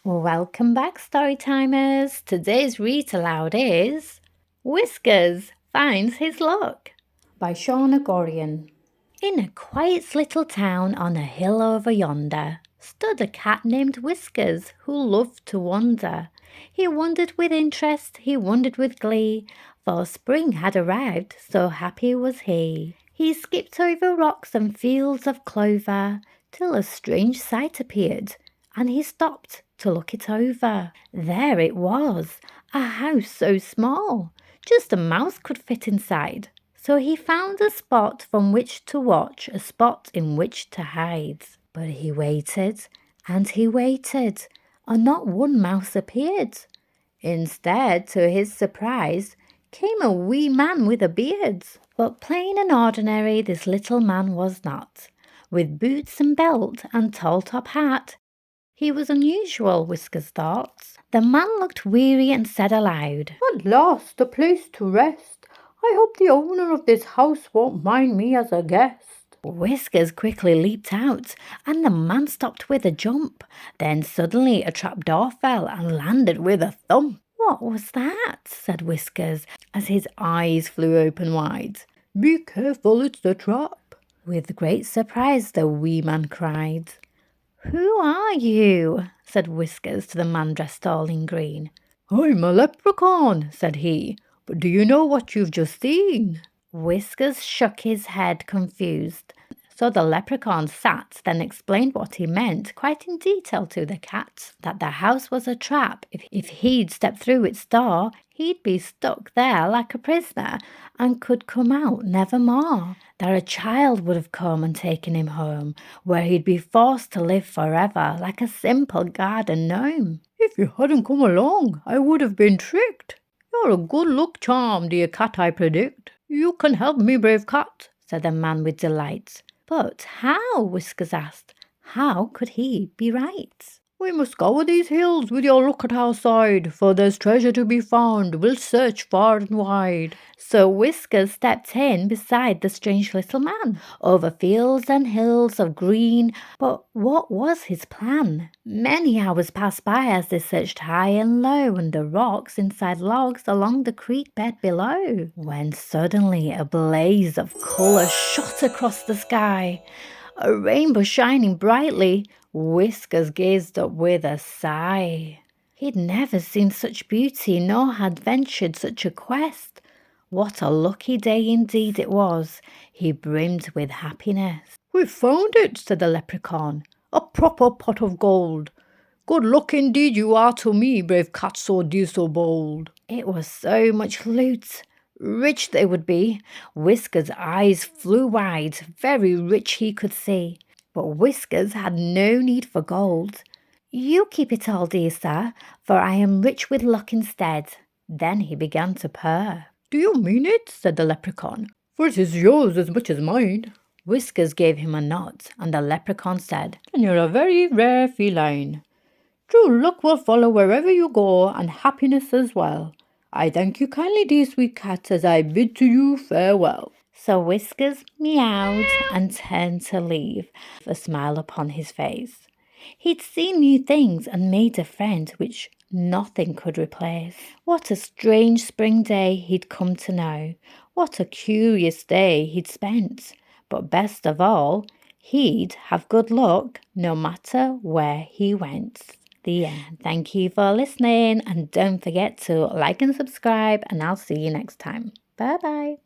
Welcome back, Storytimers. Today's read aloud is Whiskers Finds His Luck by Shana Gorian. In a quiet little town on a hill over yonder stood a cat named Whiskers who loved to wander. He wandered with interest, he wandered with glee, for spring had arrived, so happy was he. He skipped over rocks and fields of clover till a strange sight appeared, and he stopped to look it over. There it was, a house so small, just a mouse could fit inside. So he found a spot from which to watch, a spot in which to hide. But he waited, and not one mouse appeared. Instead, to his surprise, came a wee man with a beard. But plain and ordinary this little man was not. With boots and belt and tall-top hat, he was unusual, Whiskers thought. The man looked weary and said aloud, "At last, a place to rest. I hope the owner of this house won't mind me as a guest." Whiskers quickly leaped out, and the man stopped with a jump. Then suddenly a trapdoor fell and landed with a thump. "What was that?" said Whiskers, as his eyes flew open wide. "Be careful, it's the trap." With great surprise the wee man cried. "Who are you?" said Whiskers to the man dressed all in green. "I'm a leprechaun," said he. "But do you know what you've just seen?" Whiskers shook his head confused. So the leprechaun sat, then explained what he meant quite in detail to the cat, that the house was a trap. If he'd step through its door, he'd be stuck there like a prisoner and could come out never more. That a child would have come and taken him home, where he'd be forced to live forever like a simple garden gnome. "If you hadn't come along, I would have been tricked. You're a good luck charm, dear cat, I predict. You can help me, brave cat," said the man with delight. But how? Whiskers asked. How could he be right? "We must scour these hills with your luck at our side, for there's treasure to be found. We'll search far and wide." So Whiskers stepped in beside the strange little man, over fields and hills of green. But what was his plan? Many hours passed by as they searched high and low, under rocks, inside logs, along the creek bed below, when suddenly a blaze of colour shot across the sky, a rainbow shining brightly. Whiskers gazed up with a sigh. He'd never seen such beauty, nor had ventured such a quest. What a lucky day indeed it was. He brimmed with happiness. "We've found it," said the leprechaun. "A proper pot of gold. Good luck indeed you are to me, brave cat, so dear, so bold." It was so much loot. Rich they would be. Whiskers' eyes flew wide. Very rich he could see. But Whiskers had no need for gold. "You keep it all, dear sir, for I am rich with luck instead." Then he began to purr. "Do you mean it?" said the leprechaun. "For it is yours as much as mine." Whiskers gave him a nod, and the leprechaun said, "And you're a very rare feline. True luck will follow wherever you go, and happiness as well. I thank you kindly, dear sweet cat, as I bid to you farewell." So Whiskers meowed and turned to leave, a smile upon his face. He'd seen new things and made a friend which nothing could replace. What a strange spring day he'd come to know. What a curious day he'd spent. But best of all, he'd have good luck no matter where he went. The end. Thank you for listening, and don't forget to like and subscribe, and I'll see you next time. Bye-bye.